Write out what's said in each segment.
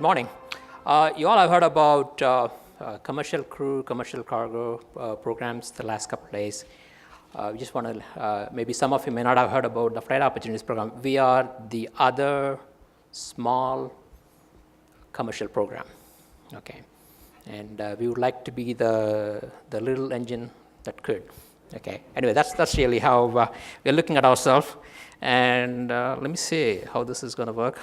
morning. You all have heard about commercial crew, commercial cargo programs the last couple of days. We just want to, maybe some of you may not have heard about the Flight Opportunities Program. We are the other small commercial program, okay? And we would like to be the little engine that could, okay? Anyway, that's really how we're looking at ourselves. And let me see how this is going to work.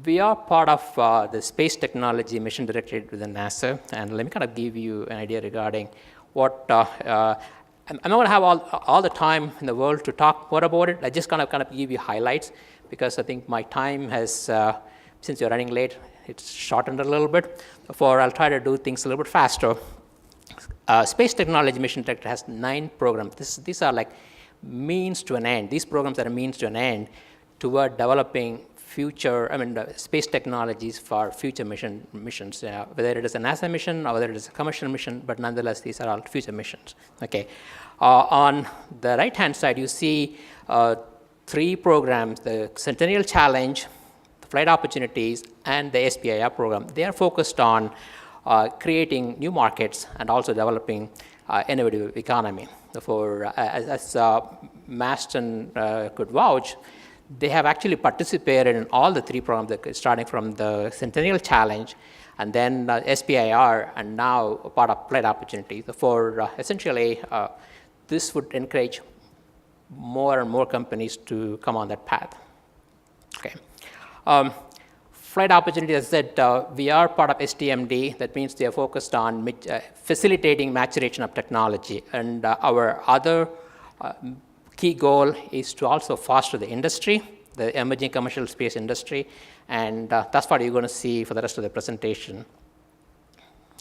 We are part of the Space Technology Mission Directorate within NASA, and let me kind of give you an idea regarding what, I'm not going to have all the time in the world to talk more about it. I just kind of give you highlights, because I think my time has, since you're running late, it's shortened a little bit. Therefore, I'll try to do things a little bit faster. Space Technology Mission Directorate has 9 programs. These are like means to an end. These programs are a means to an end toward developing future, space technologies for future missions, whether it is a NASA mission or whether it is a commercial mission, but nonetheless, these are all future missions, okay? On the right-hand side, you see 3 programs, the Centennial Challenge, the Flight Opportunities, and the SPIR program. They are focused on creating new markets and also developing innovative economy. Therefore, as Maston could vouch, they have actually participated in all the 3 programs, starting from the Centennial Challenge, and then SPIR, and now part of Flight Opportunity. Therefore, essentially, this would encourage more and more companies to come on that path. Okay. Flight Opportunity, as I said, we are part of STMD. That means they are focused on facilitating maturation of technology. And our other key goal is to also foster the industry, the emerging commercial space industry, and that's what you're going to see for the rest of the presentation.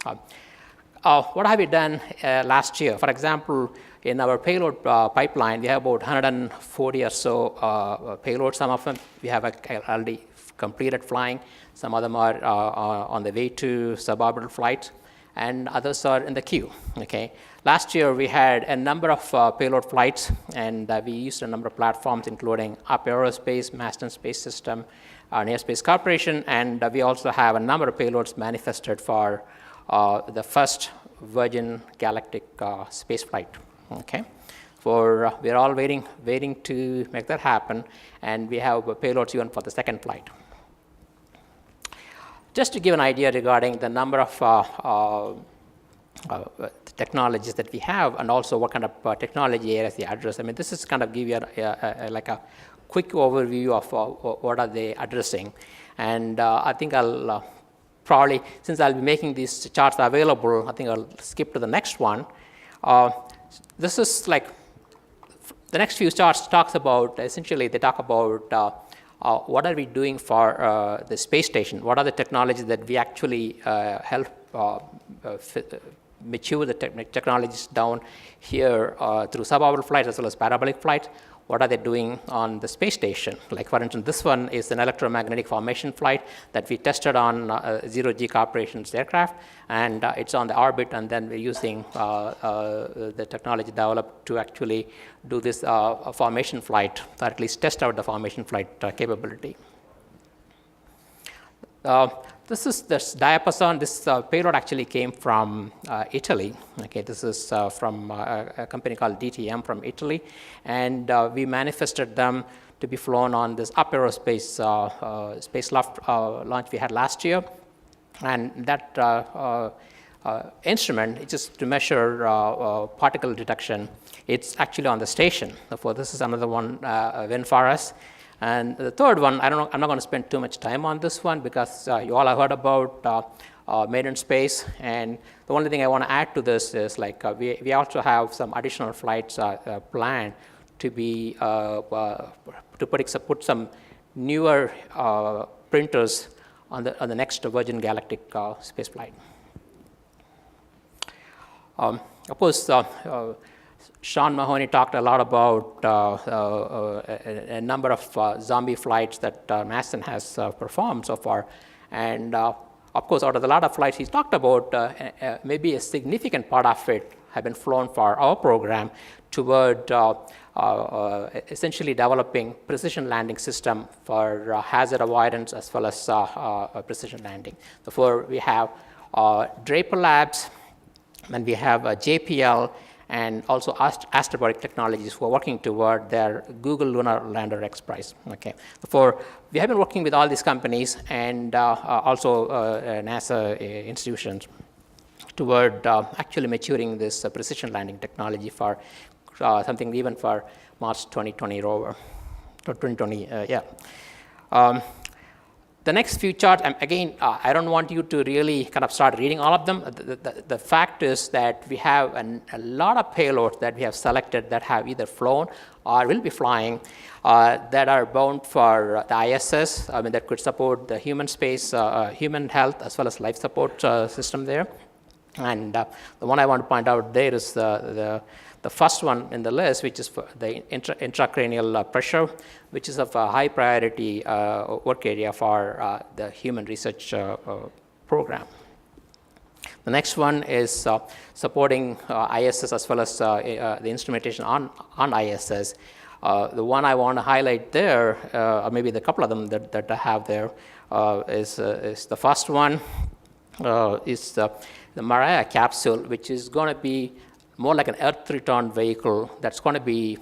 What have we done last year? For example, in our payload pipeline, we have about 140 or so payloads. Some of them we have already completed flying. Some of them are on the way to suborbital flights, and others are in the queue, okay? Last year, we had a number of payload flights, and we used a number of platforms, including Up Aerospace, Maston Space System, NewSpace Corporation, and we also have a number of payloads manifested for the first Virgin Galactic space flight, okay? We're all waiting to make that happen, and we have payloads even for the second flight. Just to give an idea regarding the number of technologies that we have, and also what kind of technology areas they address. This is kind of give you like a quick overview of what are they addressing. And I think I'll probably, since I'll be making these charts available, I think I'll skip to the next one. This is like, the next few charts talks about, essentially they talk about what are we doing for the space station? What are the technologies that we actually help mature the technologies down here through suborbital flights as well as parabolic flights? What are they doing on the space station? Like, for instance, this one is an electromagnetic formation flight that we tested on Zero-G Corporation's aircraft, and it's on the orbit, and then we're using the technology developed to actually do this formation flight, or at least test out the formation flight capability. This is this diapason. This payload actually came from Italy. Okay, this is from a company called DTM from Italy, and we manifested them to be flown on this Up Aerospace space launch we had last year. And that instrument, it's just to measure particle detection. It's actually on the station. Therefore, this is another one win for us. And the third one, I'm not going to spend too much time on this one, because you all have heard about maiden space. And the only thing I want to add to this is, like, we also have some additional flights planned to be to put some newer printers on the next Virgin Galactic space flight. Of course, Sean Mahoney talked a lot about a number of zombie flights that Maston has performed so far. And of course, out of the lot of flights he's talked about, maybe a significant part of it have been flown for our program toward essentially developing precision landing system for hazard avoidance as well as precision landing. Therefore, we have Draper Labs, and we have JPL, and also Astrobotic Technologies who are working toward their Google Lunar Lander X Prize. Okay. Therefore, we have been working with all these companies and also NASA institutions toward actually maturing this precision landing technology for something even for March 2020 rover, 2020, the next few charts, again, I don't want you to really kind of start reading all of them. The fact is that we have a lot of payloads that we have selected that have either flown or will be flying that are bound for the ISS, that could support the human space, human health, as well as life support system there. And the one I want to point out there is the first one in the list, which is for the intracranial pressure, which is of a high priority work area for the human research program. The next one is supporting ISS as well as the instrumentation on ISS. The one I want to highlight there, or maybe the couple of them that I have there, is the first one is the Mariah capsule, which is going to be more like an Earth return vehicle that's going to be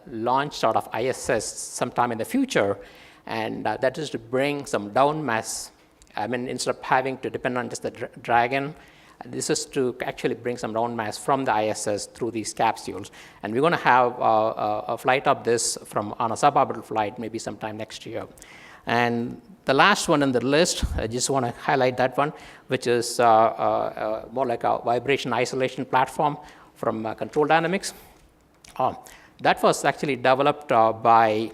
launched out of ISS sometime in the future. And that is to bring some down mass. Instead of having to depend on just the Dragon, this is to actually bring some down mass from the ISS through these capsules. And we're going to have a flight of this on a suborbital flight maybe sometime next year. And the last one on the list, I just want to highlight that one, which is more like a vibration isolation platform from Control Dynamics. That was actually developed by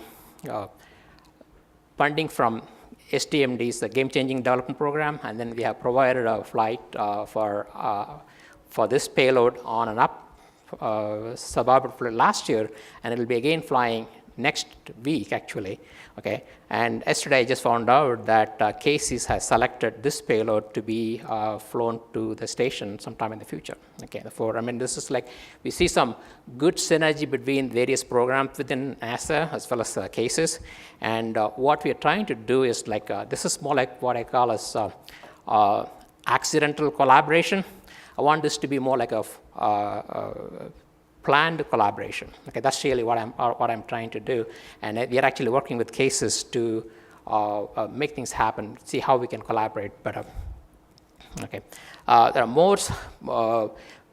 funding from STMD's the Game Changing Development Program, and then we have provided a flight for this payload on and up suborbital flight last year, and it will be again flying next week, actually. Okay, and yesterday I just found out that Casey's has selected this payload to be flown to the station sometime in the future. Okay, therefore, this is like we see some good synergy between various programs within NASA as well as Casey's, and what we are trying to do is like this is more like what I call as accidental collaboration. I want this to be more like a planned collaboration. Okay, that's really what I'm trying to do, and we are actually working with Cases to make things happen, see how we can collaborate better. Okay, there are more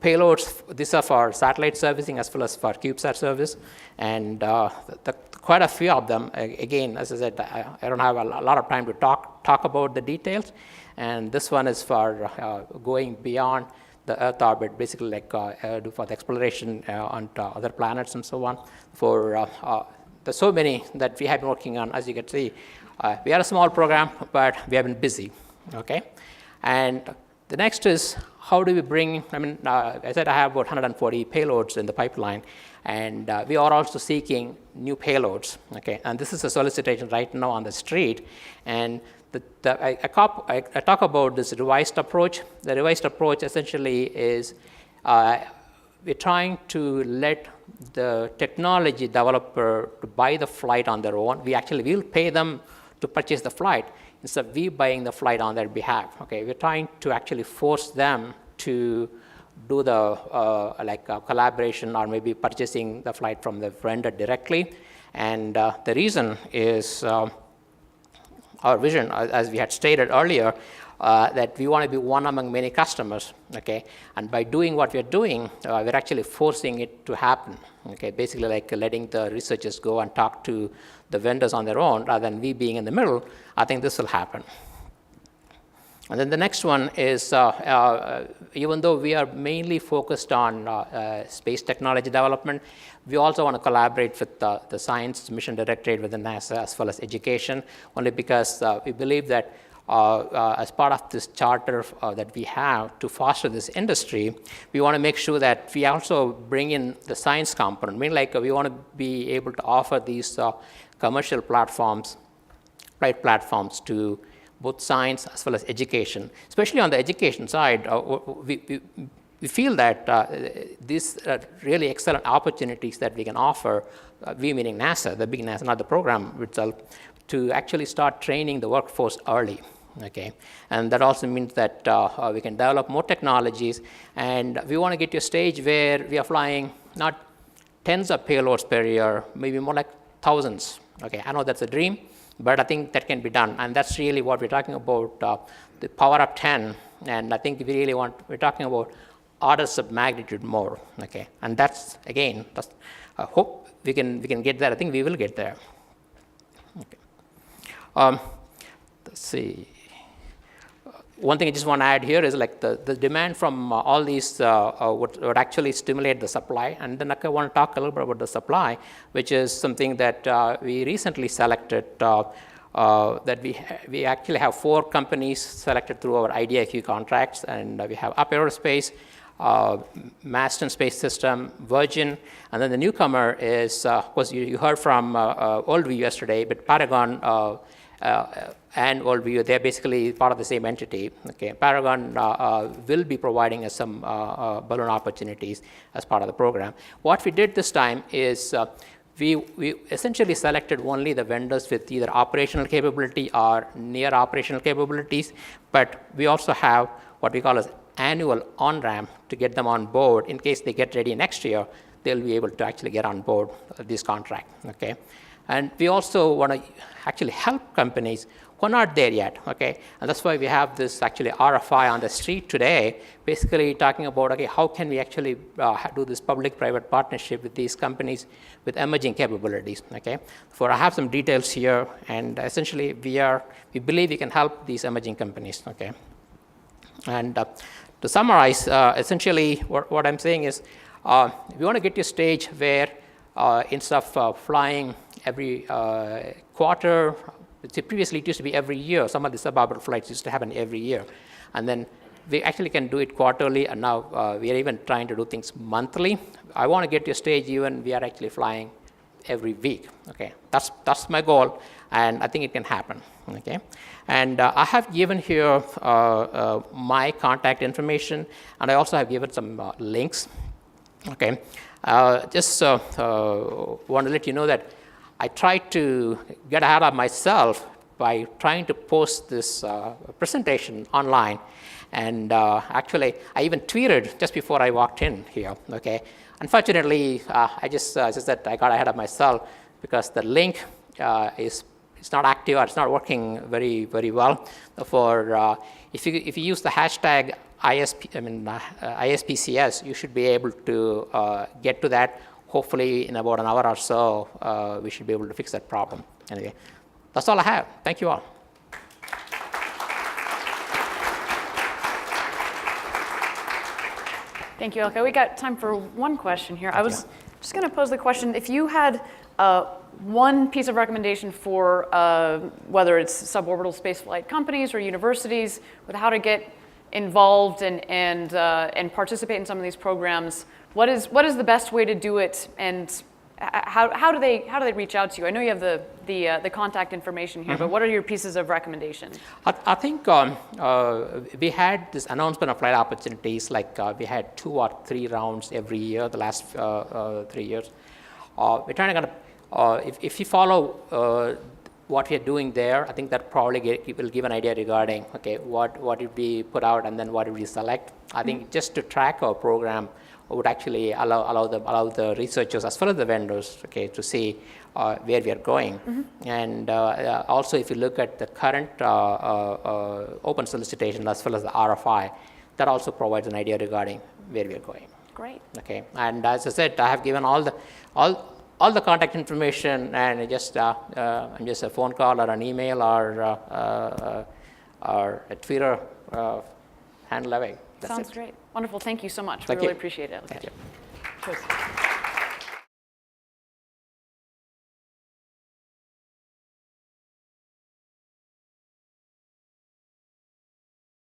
payloads. These are for satellite servicing as well as for CubeSat service, and quite a few of them. Again, as I said, I don't have a lot of time to talk about the details, and this one is for going beyond the Earth orbit, basically like for the exploration onto other planets and so on. For there's so many that we have been working on. As you can see, we are a small program, but we have been busy. Okay, and the next is how do we bring? I said I have about 140 payloads in the pipeline, and we are also seeking new payloads. Okay, and this is a solicitation right now on the street, and I talk about this revised approach. The revised approach essentially is we're trying to let the technology developer to buy the flight on their own. We actually will pay them to purchase the flight instead of we buying the flight on their behalf. Okay, we're trying to actually force them to do the collaboration or maybe purchasing the flight from the vendor directly. And the reason is our vision, as we had stated earlier, that we want to be one among many customers, okay? And by doing what we're doing, we're actually forcing it to happen, okay? Basically like letting the researchers go and talk to the vendors on their own rather than we being in the middle. I think this will happen. And then the next one is, even though we are mainly focused on space technology development, we also want to collaborate with the Science Mission Directorate within NASA as well as education, only because we believe that as part of this charter that we have to foster this industry, we want to make sure that we also bring in the science component. We want to be able to offer these commercial platforms, flight platforms to both science as well as education. Especially on the education side, we feel that these are really excellent opportunities that we can offer, we meaning NASA, the big NASA, not the program itself, to actually start training the workforce early. Okay, and that also means that we can develop more technologies, and we want to get to a stage where we are flying not tens of payloads per year, maybe more like thousands. Okay, I know that's a dream, but I think that can be done, and that's really what we're talking about, the power of 10, and I think we're talking about orders of magnitude more. Okay, and that's, again, I hope we can get there. I think we will get there. Okay. Let's see. One thing I just want to add here is like the demand from all these would actually stimulate the supply. And then I want to talk a little bit about the supply, which is something that we recently selected, that we actually have 4 companies selected through our IDIQ contracts. And we have Up Aerospace, Marston Space System, Virgin, and then the newcomer is, of course, you heard from Worldview yesterday, but Paragon and Worldview, they're basically part of the same entity. Okay, Paragon will be providing us some balloon opportunities as part of the program. What we did this time is we essentially selected only the vendors with either operational capability or near operational capabilities, but we also have what we call as annual on-ramp to get them on board. In case they get ready next year, they'll be able to actually get on board this contract. Okay. And we also want to actually help companies who are not there yet, okay? And that's why we have this actually RFI on the street today, basically talking about, okay, how can we actually do this public-private partnership with these companies with emerging capabilities, okay? I have some details here, and essentially we believe we can help these emerging companies, okay? And to summarize, essentially what I'm saying is we want to get to a stage where instead of flying every quarter, previously it used to be every year. Some of the suborbital flights used to happen every year. And then we actually can do it quarterly, and now we are even trying to do things monthly. I want to get to a stage even we are actually flying every week. Okay, that's my goal, and I think it can happen. Okay, and I have given here my contact information, and I also have given some links. Okay, just want to let you know that I tried to get ahead of myself by trying to post this presentation online. And actually, I even tweeted just before I walked in here, okay? Unfortunately, I just said I got ahead of myself because the link is not active, or it's not working very, very well. Therefore, if you use the hashtag ISPCS, you should be able to get to that. Hopefully, in about an hour or so, we should be able to fix that problem. Anyway, that's all I have. Thank you all. Thank you, Ilka. We got time for one question here. I was just going to pose the question, if you had one piece of recommendation for whether it's suborbital spaceflight companies or universities with how to get involved and participate in some of these programs, what is the best way to do it, and how do they reach out to you? I know you have the contact information here, but what are your pieces of recommendation? I think we had this announcement of flight opportunities, like we had 2 or 3 rounds every year the last 3 years. We're trying to kind of, if you follow what we are doing there, I think that probably will give an idea regarding, okay, what did we put out and then what did we select. I think just to track our program would actually allow the researchers as well as the vendors, okay, to see where we are going. And also, if you look at the current open solicitation as well as the RFI, that also provides an idea regarding where we are going. Great. Okay, and as I said, I have given all the contact information, and I'm just a phone call or an email or a Twitter handle away. Sounds great. Wonderful. Thank you so much. We really appreciate it. Thank you. Cheers.